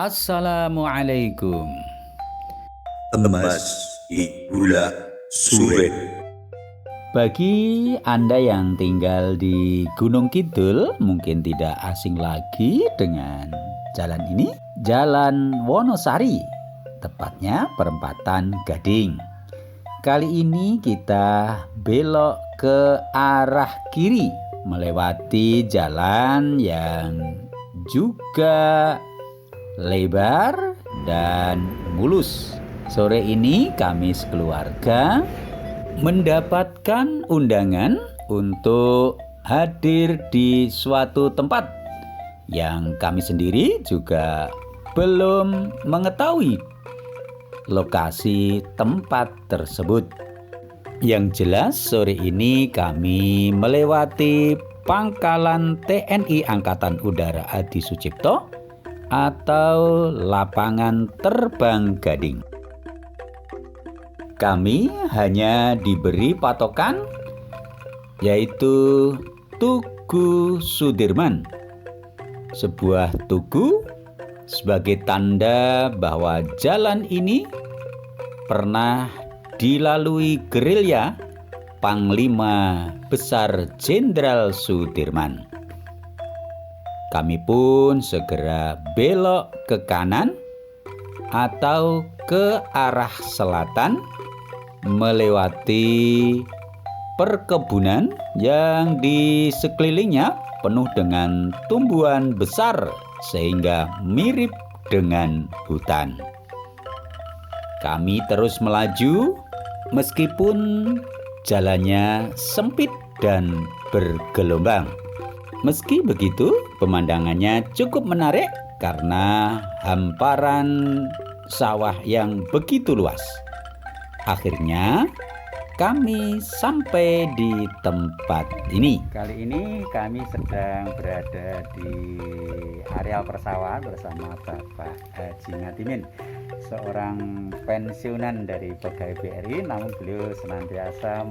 Assalamualaikum. Emas Igula Sure. Bagi Anda yang tinggal di Gunung Kidul, mungkin tidak asing lagi dengan jalan ini, Jalan Wonosari, tepatnya perempatan Gading. Kali ini kita belok ke arah kiri, melewati jalan yang juga lebar dan mulus. Sore ini kami sekeluarga mendapatkan undangan untuk hadir di suatu tempat yang kami sendiri juga belum mengetahui lokasi tempat tersebut. Yang jelas sore ini kami melewati Pangkalan TNI Angkatan Udara Adi Sucipto atau Lapangan Terbang Gading. Kami hanya diberi patokan yaitu Tugu Sudirman, sebuah tugu sebagai tanda bahwa jalan ini pernah dilalui gerilya Panglima Besar Jenderal Sudirman. Kami pun segera belok ke kanan atau ke arah selatan, melewati perkebunan yang di sekelilingnya penuh dengan tumbuhan besar sehingga mirip dengan hutan. Kami terus melaju meskipun jalannya sempit dan bergelombang. Meski begitu, pemandangannya cukup menarik karena hamparan sawah yang begitu luas. Akhirnya kami sampai di tempat ini. Kali ini kami sedang berada di areal persawahan bersama Bapak Haji Ngatimin, seorang pensiunan dari pegawai BRI, namun beliau senantiasa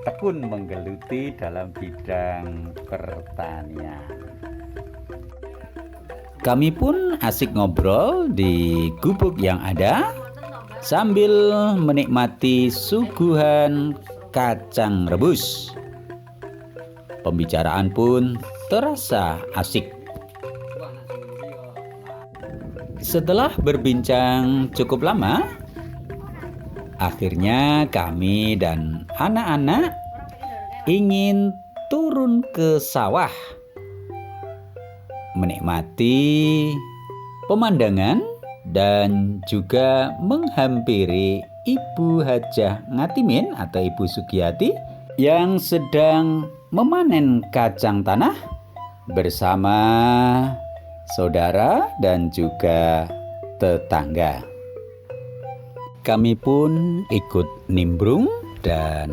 tekun menggeluti dalam bidang pertanian. Kami pun asik ngobrol di gubuk yang ada sambil menikmati suguhan kacang rebus. Pembicaraan pun terasa asik. Setelah berbincang cukup lama, akhirnya kami dan anak-anak ingin turun ke sawah, menikmati pemandangan dan juga menghampiri Ibu Hajah Ngatimin atau Ibu Sugiyati yang sedang memanen kacang tanah bersama saudara dan juga tetangga. Kami pun ikut nimbrung dan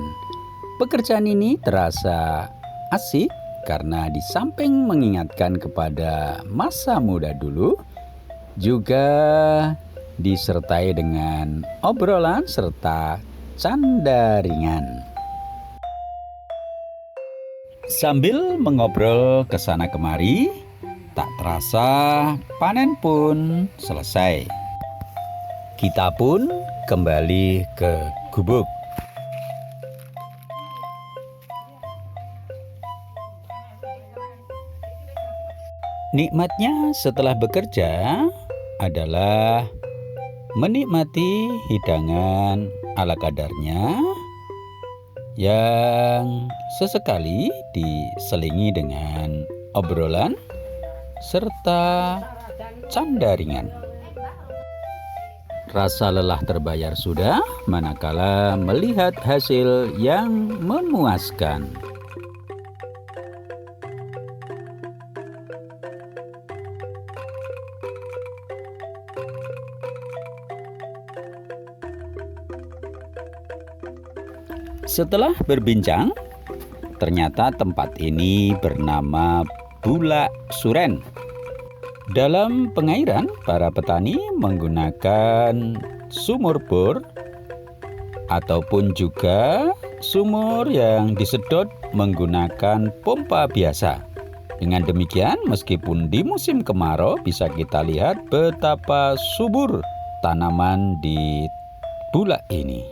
pekerjaan ini terasa asik karena di samping mengingatkan kepada masa muda dulu, juga disertai dengan obrolan serta canda ringan. Sambil mengobrol ke sana kemari, tak terasa panen pun selesai. Kita pun kembali ke gubuk. Nikmatnya setelah bekerja adalah menikmati hidangan ala kadarnya yang sesekali diselingi dengan obrolan serta canda ringan. Rasa lelah terbayar sudah manakala melihat hasil yang memuaskan. Setelah berbincang, ternyata tempat ini bernama Bulak Suren. Dalam pengairan, para petani menggunakan sumur bor ataupun juga sumur yang disedot menggunakan pompa biasa. Dengan demikian, meskipun di musim kemarau bisa kita lihat betapa subur tanaman di Bulak ini.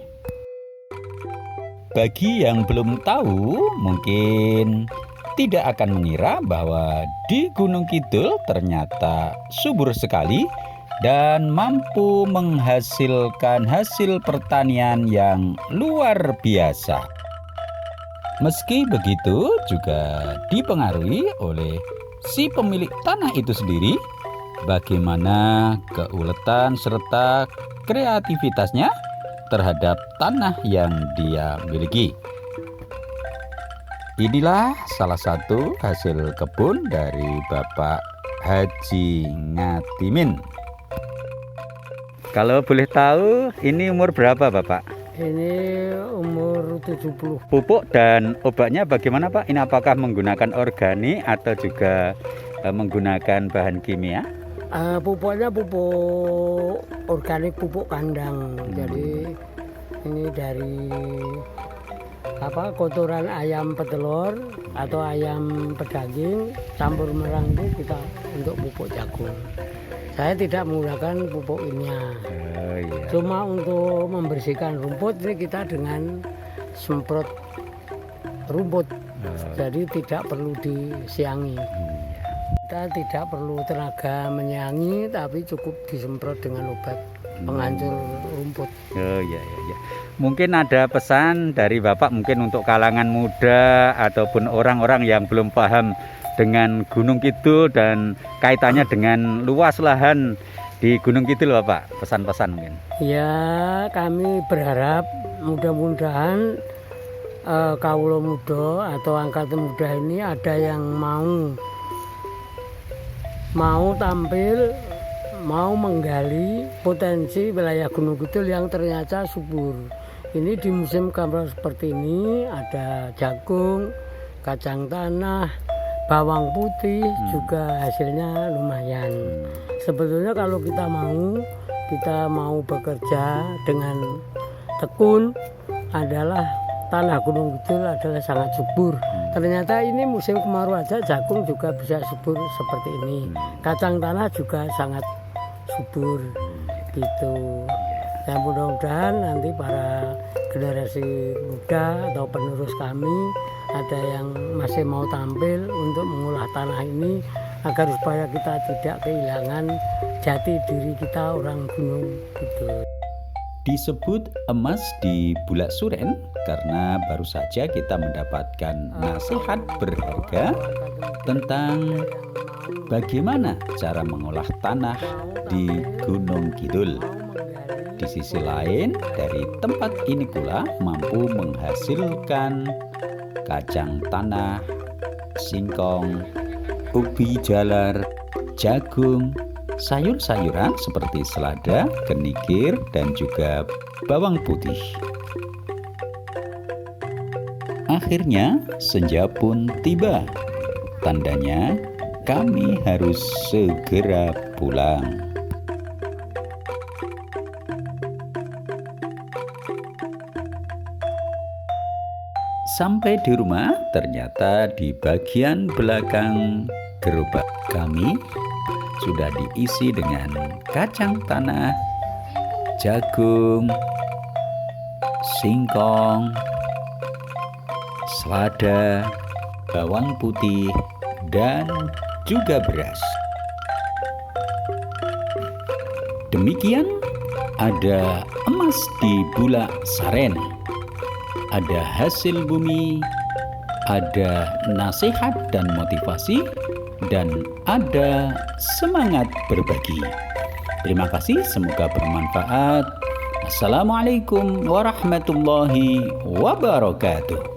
Bagi yang belum tahu, mungkin tidak akan mengira bahwa di Gunung Kidul ternyata subur sekali dan mampu menghasilkan hasil pertanian yang luar biasa. Meski begitu, juga dipengaruhi oleh si pemilik tanah itu sendiri, bagaimana keuletan serta kreativitasnya terhadap tanah yang dia miliki. Inilah salah satu hasil kebun dari Bapak Haji Ngatimin. Kalau boleh tahu, ini umur berapa Bapak? Ini umur 70. Pupuk dan obatnya bagaimana Pak? Ini apakah menggunakan organik atau juga menggunakan bahan kimia? Pupuknya pupuk organik, pupuk kandang. Jadi ini dari kotoran ayam petelur atau ayam pedaging campur merang itu kita untuk pupuk jagung. Saya tidak menggunakan pupuk kimia. Iya. Cuma untuk membersihkan rumput ini kita dengan semprot rumput. Jadi tidak perlu disiangi. Kita tidak perlu tenaga menyiangi, tapi cukup disemprot dengan obat penghancur rumput. Oh iya. Mungkin ada pesan dari Bapak mungkin untuk kalangan muda ataupun orang-orang yang belum paham dengan Gunung Kidul dan kaitannya dengan luas lahan di Gunung Kidul, Bapak. Pesan-pesan mungkin. Ya, kami berharap mudah-mudahan kawula muda atau angkatan muda ini ada yang mau tampil, mau menggali potensi wilayah Gunung Kidul yang ternyata subur. Ini di musim kemarau seperti ini ada jagung, kacang tanah, bawang putih juga hasilnya lumayan. Sebetulnya kalau kita mau bekerja dengan tekun adalah tanah Gunung Kidul adalah sangat subur. Ternyata ini musim kemarau aja jagung juga bisa subur seperti ini. Kacang tanah juga sangat subur gitu. Ya mudah-mudahan nanti para generasi muda atau penerus kami ada yang masih mau tampil untuk mengolah tanah ini agar supaya kita tidak kehilangan jati diri kita orang Gunung Kidul. Disebut emas di Bulak Suren karena baru saja kita mendapatkan nasihat berharga tentang bagaimana cara mengolah tanah di Gunung Kidul. Di sisi lain, dari tempat ini pula mampu menghasilkan kacang tanah, singkong, ubi jalar, jagung, sayur-sayuran seperti selada, kenikir, dan juga bawang putih. Akhirnya, senja pun tiba. Tandanya, kami harus segera pulang. Sampai di rumah, ternyata di bagian belakang gerobak kami sudah diisi dengan kacang tanah, jagung, singkong, selada, bawang putih, dan juga beras. Demikian ada emas di Bulak Saren. Ada hasil bumi, ada nasihat dan motivasi, dan ada semangat berbagi. Terima kasih, semoga bermanfaat. Assalamualaikum warahmatullahi wabarakatuh.